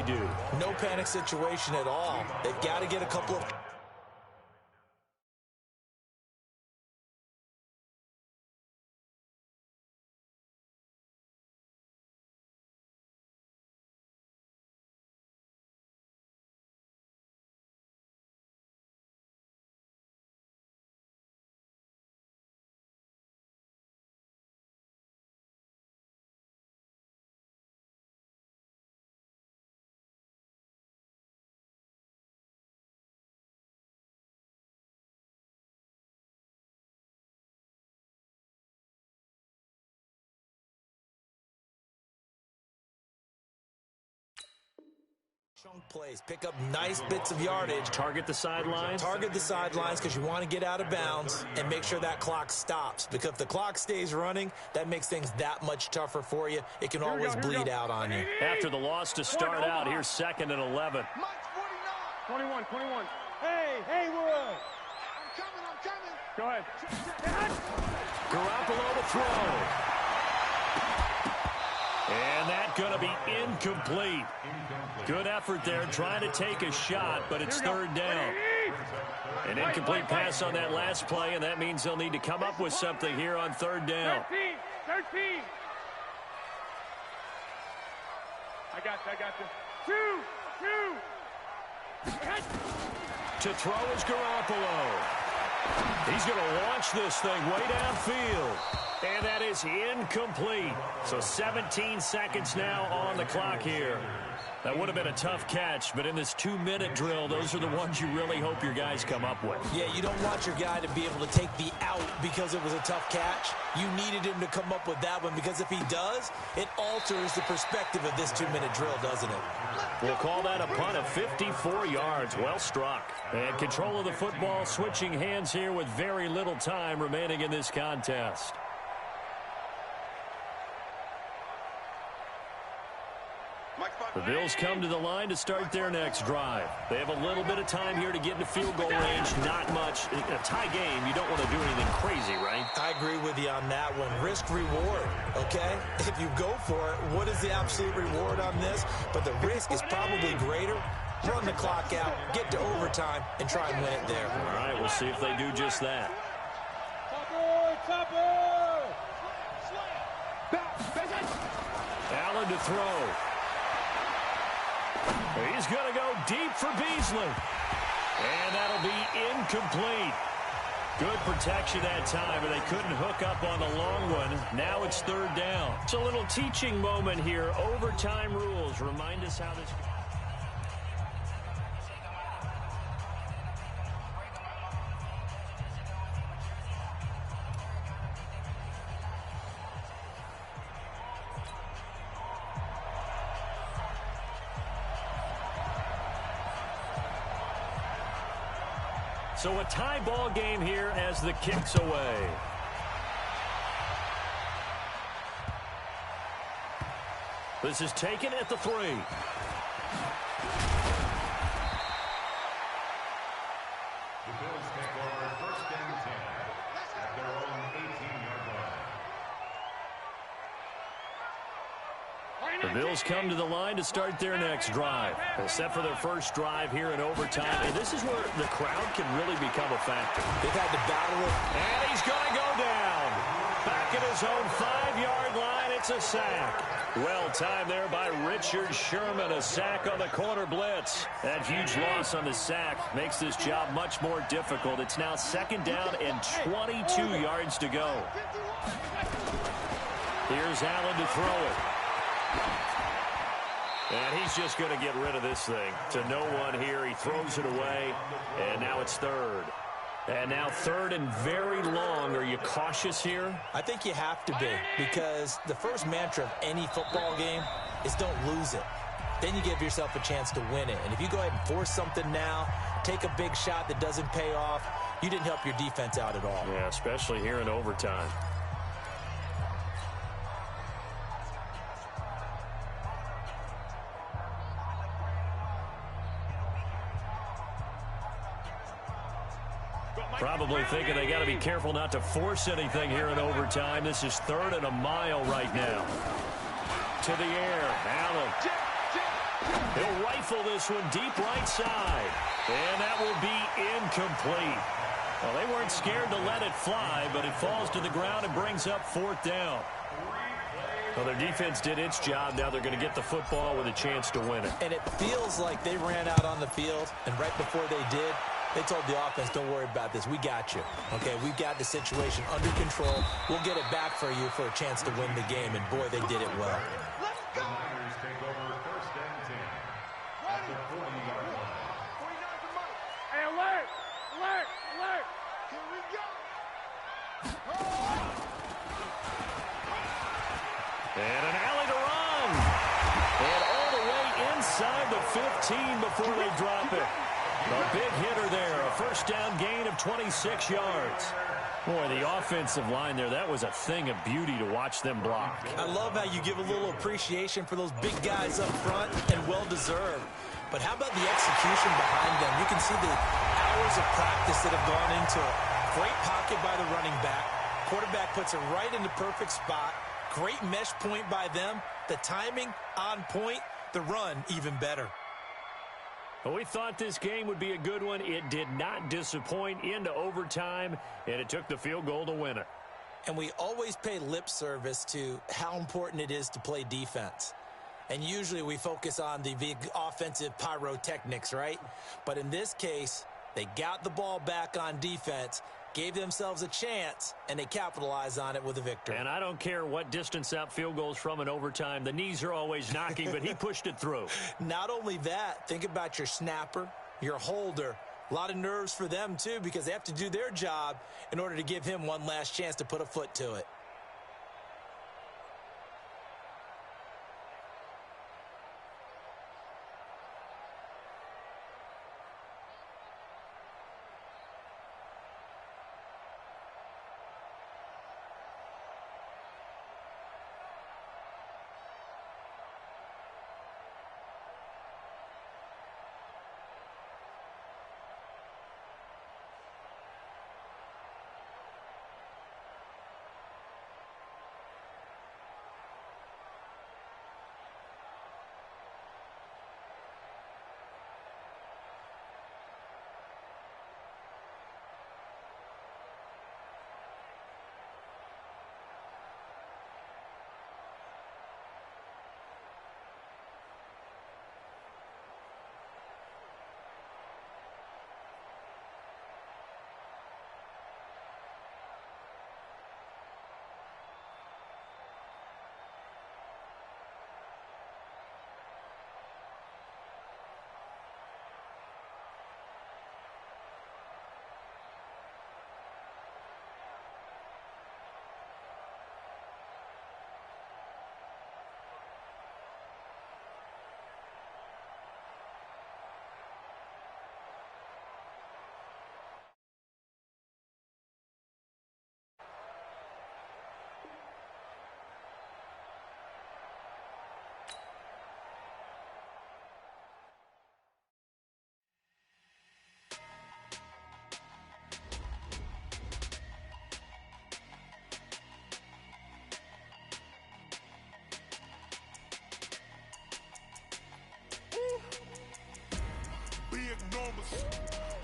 do? No panic situation at all. They've got to get a couple of... Chunk plays, pick up nice bits of yardage. Target the sidelines? Target the sidelines because you want to get out of bounds and make sure that clock stops. Because if the clock stays running, that makes things that much tougher for you. It can always bleed out on you. After the loss to start out, here's 2nd and 11. 21. Hey, we're on. I'm coming. Go ahead. Garoppolo to throw. And that's going to be incomplete. Good effort there, trying to take a shot, but it's 3rd down. An incomplete pass on that last play, and that means they'll need to come up with something here on 3rd down. 13. I got you. 2. To throw is Garoppolo. He's going to launch this thing way downfield. And that is incomplete. So 17 seconds now on the clock here. That would have been a tough catch, but in this 2-minute drill, those are the ones you really hope your guys come up with. Yeah, you don't want your guy to be able to take the out because it was a tough catch. You needed him to come up with that one because if he does, it alters the perspective of this 2-minute drill, doesn't it? We'll call that a punt of 54 yards. Well struck. And control of the football switching hands here with very little time remaining in this contest. The Bills come to the line to start their next drive. They have a little bit of time here to get into field goal range. Not much. A tie game, you don't want to do anything crazy, right? I agree with you on that one. Risk-reward, okay? If you go for it, what is the absolute reward on this? But the risk is probably greater. Run the clock out, get to overtime, and try and win it there. All right, we'll see if they do just that. Allen to throw. He's going to go deep for Beasley. And that'll be incomplete. Good protection that time, but they couldn't hook up on the long one. Now it's 3rd down. It's a little teaching moment here. Overtime rules. Remind us how this... So a tie ball game here as the kick's away. This is taken at the 3. The Bills take over 1st and 10 at their own 18-yard line. The Bills come to the line to start their next drive. They're set for their first drive here in overtime. And this is where the crowd can really become a factor. They've had to battle it. And he's going to go down. Back at his own 5-yard line, it's a sack. Well timed there by Richard Sherman. A sack on the corner blitz. That huge loss on the sack makes this job much more difficult. It's now 2nd down and 22 yards to go. Here's Allen to throw it. And he's just going to get rid of this thing. To no one here. He throws it away. And now it's 3rd. And now 3rd and very long. Are you cautious here? I think you have to be, because the first mantra of any football game is don't lose it. Then you give yourself a chance to win it. And if you go ahead and force something now, take a big shot that doesn't pay off, you didn't help your defense out at all. Yeah, especially here in overtime. Probably thinking they got to be careful not to force anything here in overtime. This is 3rd and a mile right now. To the air, Allen. He'll rifle this one deep right side. And that will be incomplete. Well, they weren't scared to let it fly, but it falls to the ground and brings up 4th down. Well, their defense did its job. Now they're going to get the football with a chance to win it. And it feels like they ran out on the field, and right before they did, they told the offense, don't worry about this. We got you. Okay, we've got the situation under control. We'll get it back for you for a chance to win the game. And, boy, they did it well. The Niners take over 1st and 10 at the 40-yard line. Hey, alert! Alert! Alert! Here we go! And an alley to run. And all the way inside the 15 before they drop it. A big hitter there. A 1st down gain of 26 yards. Boy, the offensive line there, that was a thing of beauty to watch them block. I love how you give a little appreciation for those big guys up front, and well-deserved. But how about the execution behind them? You can see the hours of practice that have gone into it. Great pocket by the running back. Quarterback puts it right in the perfect spot. Great mesh point by them. The timing on point. The run even better. Well, we thought this game would be a good one. It did not disappoint into overtime, and it took the field goal to win it. And we always pay lip service to how important it is to play defense. And usually we focus on the big offensive pyrotechnics, right? But in this case, they got the ball back on defense, gave themselves a chance, and they capitalized on it with a victory. And I don't care what distance out field goals from in overtime. The knees are always knocking, but he pushed it through. Not only that, think about your snapper, your holder. A lot of nerves for them, too, because they have to do their job in order to give him one last chance to put a foot to it.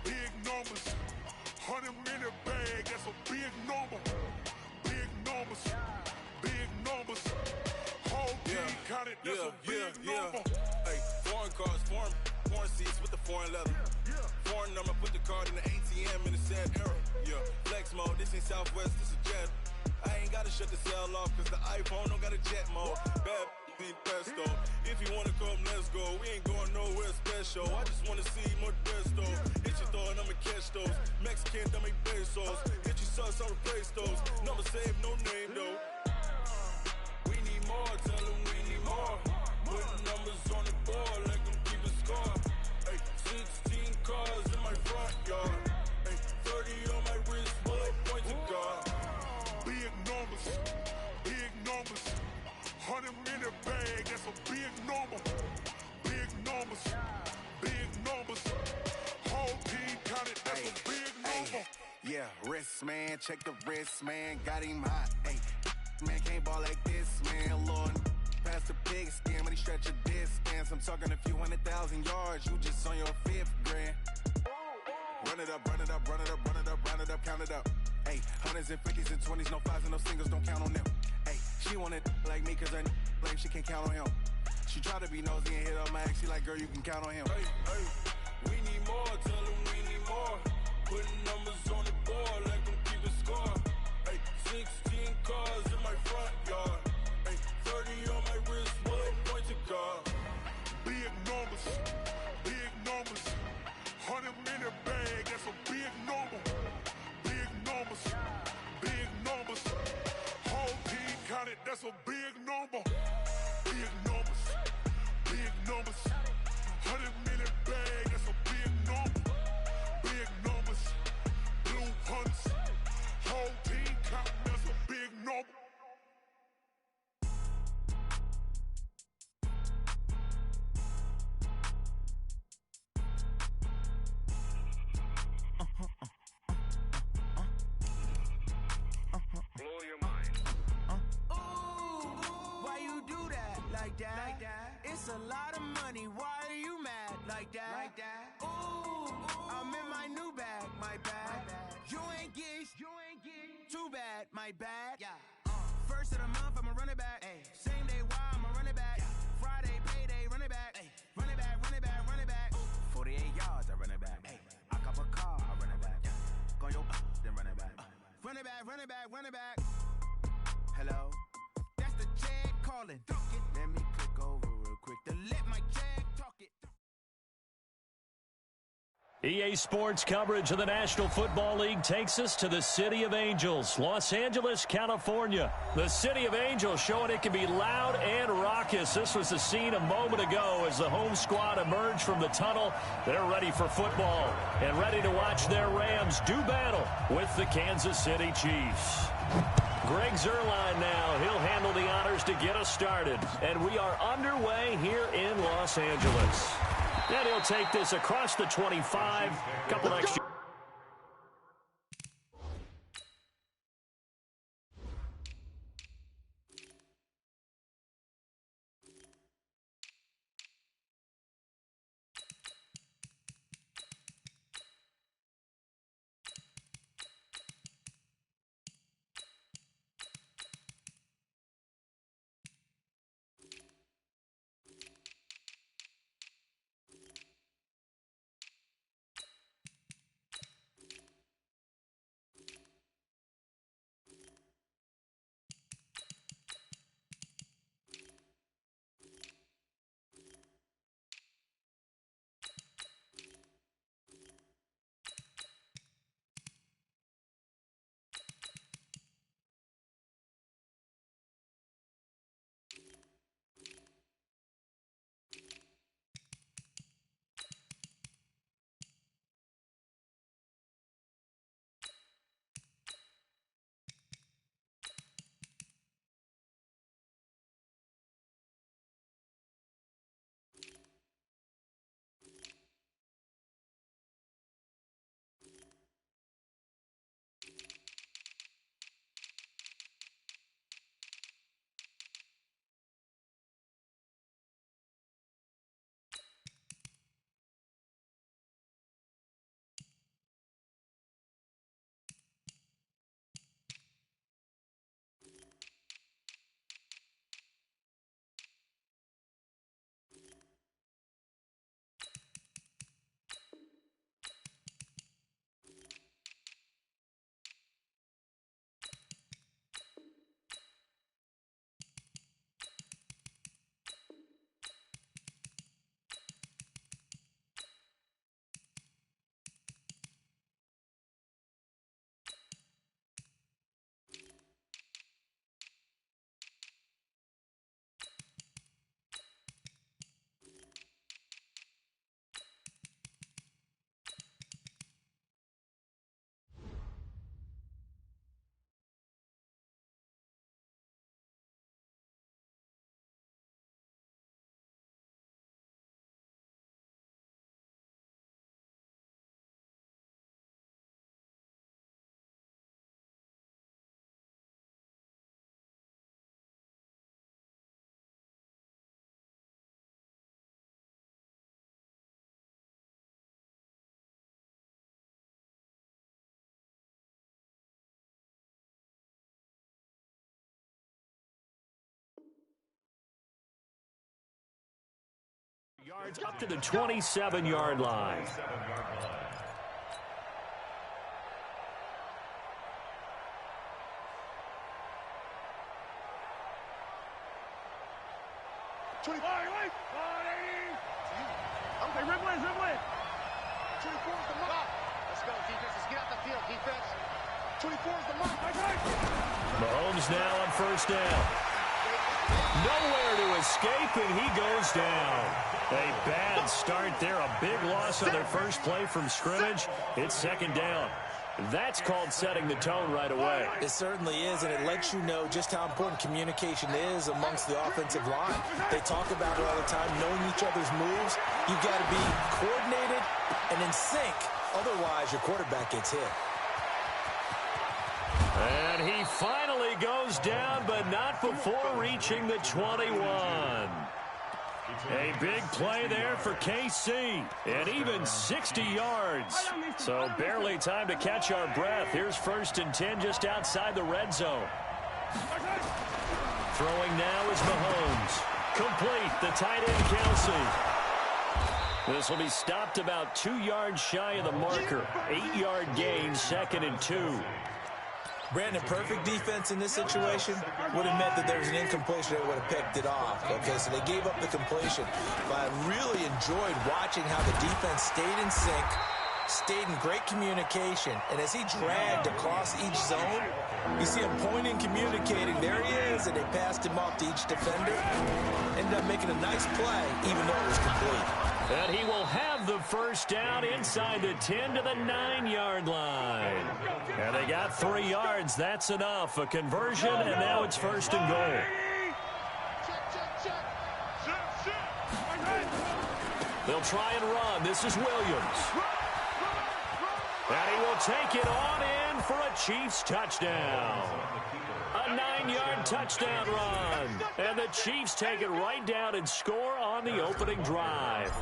Big numbers, 100-minute bag, that's a big number. Big numbers, big numbers. Whole team counted, that's a big number. Hey, foreign cars, foreign seats with the foreign leather. Foreign number, put the card in the ATM in the sad era. Yeah, flex mode, this ain't Southwest, this is Jet. I ain't gotta shut the cell off, cause the iPhone don't got a jet mode. Bad need pesto. If you wanna come, let's go. We ain't going nowhere special. I just wanna see more Desto. Hit your throw and I'ma catch those. Mexican, don't make pesos. Hit your sauce, I'll replace those. Number save, no name though. We need more, tell them we need more. Put numbers on the board, like them keep a score. Hey, 16 cars in my front yard. Hey, 30 on my wrist, bullet point to God. Big numbers, big numbers. 100-minute bag, that's a big number. Big numbers, big numbers. Whole team counted, that's a big number. Yeah, wrist man, check the wrist man, got him hot. Ay, man can't ball like this, man. Lord, past the pigskin when he stretch a distance. I'm talking a few 100,000 yards, you just on your 5th grand. Run it up, run it up, run it up, run it up, run it up, count it up. Hey, hundreds and 50s and 20s, no 5s and no singles, don't count on them. Hey, she wanted like me cause her like she can't count on him. She tried to be nosy and hit up my ex, she like, girl, you can count on him. Hey, hey, we need more, tell them we need more. Putting numbers on the board, like them keep a score. Hey, 16 cars in my front yard. Hey, 30 on my wrist, one point to guard. Big numbers, big numbers. 100 minute bag, that's a big number. Big numbers, big numbers. Whole team counted, that's a big number. Big numbers, big numbers. 100 minute bag, that's a big number. Big numbers, blue hunts. Whole team counting, that's a big number. Blow your mind. Why you do that like that? Like that? It's a lot of money. Why are you mad like that? Like that? Ooh, I'm in my new bag, my bad. You ain't get too bad, my bad. Yeah. First of the month, I'ma run it back. Ay. Same day, why I'ma run it back. Yeah. Friday, payday, run it back. Ay. Run it back, run it back, run it back. 48 yards, I run it back. Ay. I cop a car, I run it back. Yeah. Go your then run it back. Run it back, run it back, run it back. Hello? That's the Jag calling. Let me click over real quick to let my Jag talk it. EA Sports coverage of the National Football League takes us to the City of Angels, Los Angeles, California. The City of Angels showing it can be loud and raucous. This was the scene a moment ago as the home squad emerged from the tunnel. They're ready for football and ready to watch their Rams do battle with the Kansas City Chiefs. Greg Zuerlein now. He'll handle the honors to get us started. And we are underway here in Los Angeles. And he'll take this across the 25. Couple extra. yards up to the 27-yard line. 20. Okay, Riblin. 24 is the mark. Let's go, defense. Let's get out the field, defense. 24 is the mark. Mahomes now on first down. Nowhere to escape, and he goes down. A bad start there. A big loss on their first play from scrimmage. It's second down. That's called setting the tone right away. It certainly is, and it lets you know just how important communication is amongst the offensive line. They talk about it all the time, knowing each other's moves. You've got to be coordinated and in sync. Otherwise, your quarterback gets hit. And he finally goes down, but not before reaching the 21. A big play there for KC, and even 60 yards. So barely time to catch our breath. Here's 1st and 10 just outside the red zone. Throwing now is Mahomes. Complete, the tight end Kelsey. This will be stopped about 2 yards shy of the marker. 8-yard gain, 2nd and 2. Brandon, perfect defense in this situation would have meant that there was an incompletion. They would have picked it off. Okay, so they gave up the completion. But I really enjoyed watching how the defense stayed in sync, stayed in great communication. And as he dragged across each zone, you see him pointing, communicating. There he is, and they passed him off to each defender. Ended up making a nice play, even though it was complete. And he will have the first down inside the 10 to the 9-yard line. And they got 3 yards. That's enough. A conversion, and now it's 1st and goal. They'll try and run. This is Williams. And he will take it on in for a Chiefs touchdown. A 9-yard touchdown run. And the Chiefs take it right down and score on the opening drive.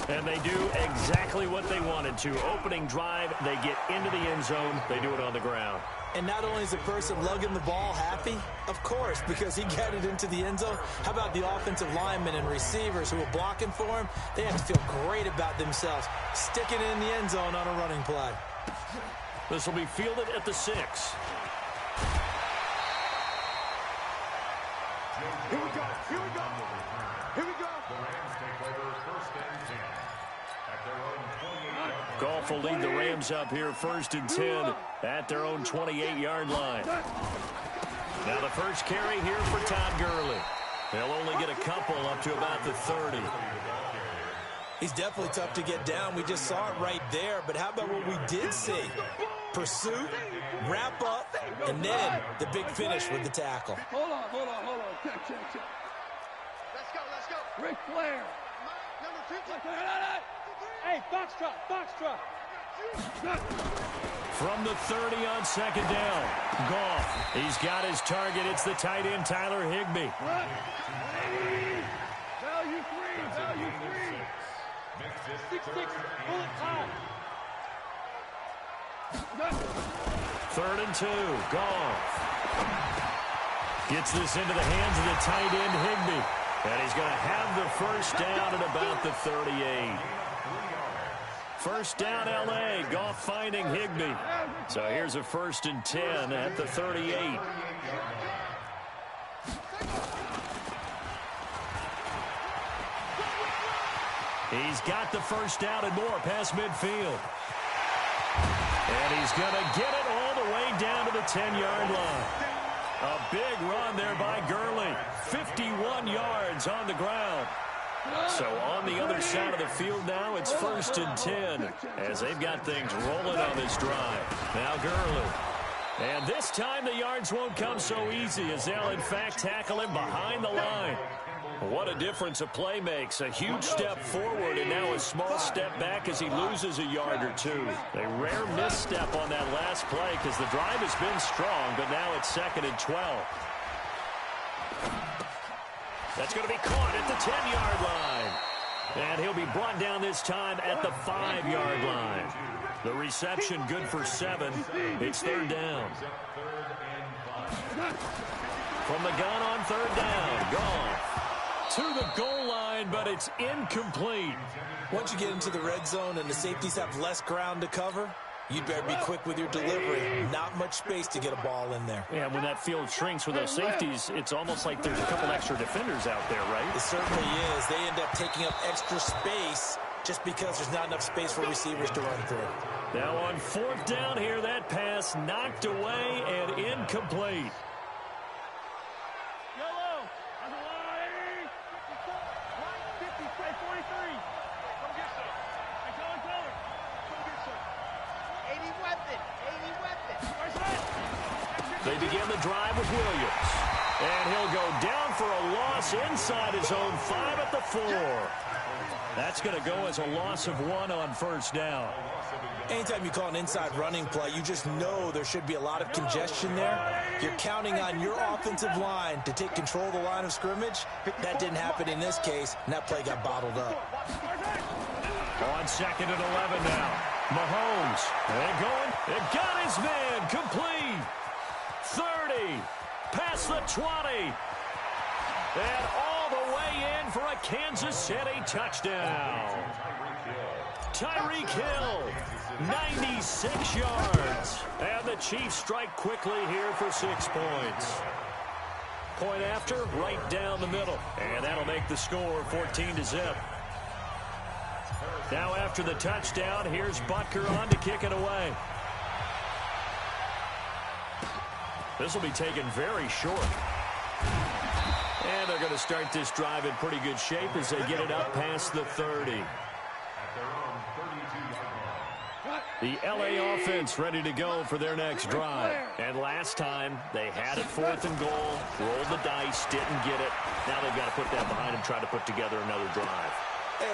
And they do exactly what they wanted to. Opening drive, they get into the end zone. They do it on the ground. And not only is the person lugging the ball happy, of course, because he got it into the end zone. How about the offensive linemen and receivers who are blocking for him? They have to feel great about themselves, sticking it in the end zone on a running play. This will be fielded at the 6. Here we go. The Rams take over 1st and 10 at their own 28. Goff will lead the Rams up here 1st and 10 at their own 28-yard line. Now the first carry here for Todd Gurley. They'll only get a couple up to about the 30. He's definitely tough to get down. We just saw it right there. But how about what we did see? Pursuit, wrap up, and then the big finish with the tackle. Hold on. Check. Let's go. Ric Flair. Number 50. Hey, Foxtrot. From the 30 on 2nd down. Goff. He's got his target. It's the tight end, Tyler Higbee. Value 3. 6. Bullet time. 3rd and 2. Goff. Gets this into the hands of the tight end, Higbee. And he's going to have the first down at about the 38. First down, L.A. Goff finding Higbee. So here's a 1st and 10 at the 38. He's got the first down and more past midfield. And he's going to get it all the way down to the 10-yard line. A big run there by Gurley. 51 yards on the ground. So on the other side of the field now, it's 1st and 10 as they've got things rolling on this drive. Now Gurley. And this time the yards won't come so easy as they'll in fact tackle him behind the line. What a difference a play makes. A huge step forward and now a small step back as he loses a yard or two. A rare misstep on that last play because the drive has been strong, but now it's 2nd and 12. That's going to be caught at the 10-yard line. And he'll be brought down this time at the 5-yard line. The reception good for 7. It's 3rd down. From the gun on 3rd down, Goff. to the goal line, but it's incomplete. Once you get into the red zone and the safeties have less ground to cover, you'd better be quick with your delivery. Not much space to get a ball in there. Yeah, when that field shrinks with those safeties, it's almost like there's a couple extra defenders out there, right? It certainly is. They end up taking up extra space just because there's not enough space for receivers to run through. Now on 4th down here, that pass knocked away and incomplete. They begin the drive with Williams. And he'll go down for a loss inside his own 5 at the 4. That's going to go as a loss of 1 on 1st down. Anytime you call an inside running play, you just know there should be a lot of congestion there. You're counting on your offensive line to take control of the line of scrimmage. That didn't happen in this case, and that play got bottled up. On 2nd and 11 now. Mahomes. And going. It got his man. Complete. 30. Past the 20. And all the way in for a Kansas City touchdown. Tyreek Hill, 96 yards. And the Chiefs strike quickly here for 6 points. Point after, right down the middle. And that'll make the score 14-0. Now after the touchdown, here's Butker on to kick it away. This will be taken very short. And they're going to start this drive in pretty good shape as they get it up past the 30. The LA offense ready to go for their next drive. And last time, they had it 4th and goal, rolled the dice, didn't get it. Now they've got to put that behind them, try to put together another drive.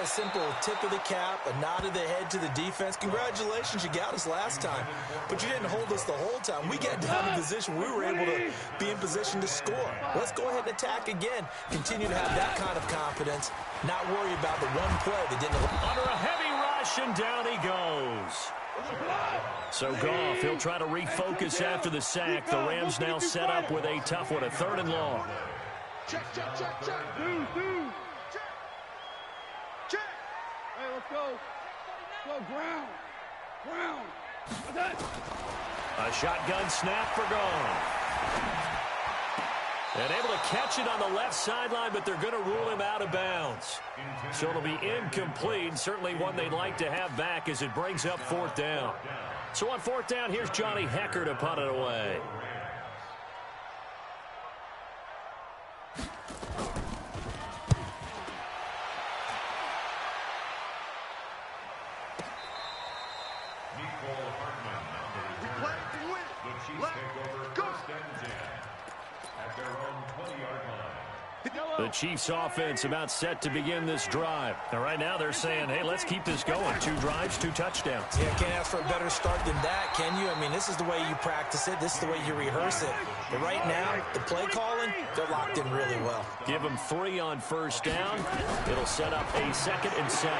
A simple tip of the cap, a nod of the head to the defense. Congratulations, you got us last time. But you didn't hold us the whole time. We got down in position. We were able to be in position to score. Let's go ahead and attack again. Continue to have that kind of confidence. Not worry about the one play that didn't. Under a heavy rush, and down he goes. So Goff, he'll try to refocus after the sack. The Rams now set up with a tough one, a 3rd and long. Check. Hey, let's go. Go, ground. A shotgun snap for Goff. And able to catch it on the left sideline, but they're going to rule him out of bounds. So it'll be incomplete. Certainly one they'd like to have back as it brings up 4th down. So on 4th down, here's Johnny Hecker to punt it away. The Chiefs offense about set to begin this drive. And right now they're saying, hey, let's keep this going. 2 drives, 2 touchdowns. Yeah, can't ask for a better start than that, can you? I mean, this is the way you practice it. This is the way you rehearse it. But right now, the play calling, they're locked in really well. Give them 3 on 1st down. It'll set up a 2nd and 7.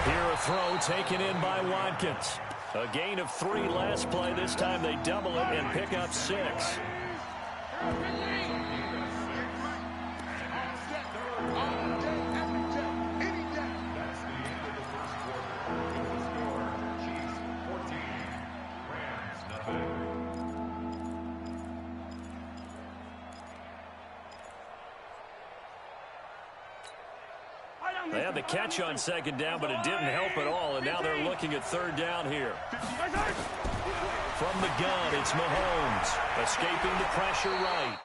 Here a throw taken in by Watkins. A gain of 3 last play. This time they double it and pick up 6. They had the catch on 2nd down, but it didn't help at all, and now they're looking at 3rd down here. From the gun, it's Mahomes, escaping the pressure right.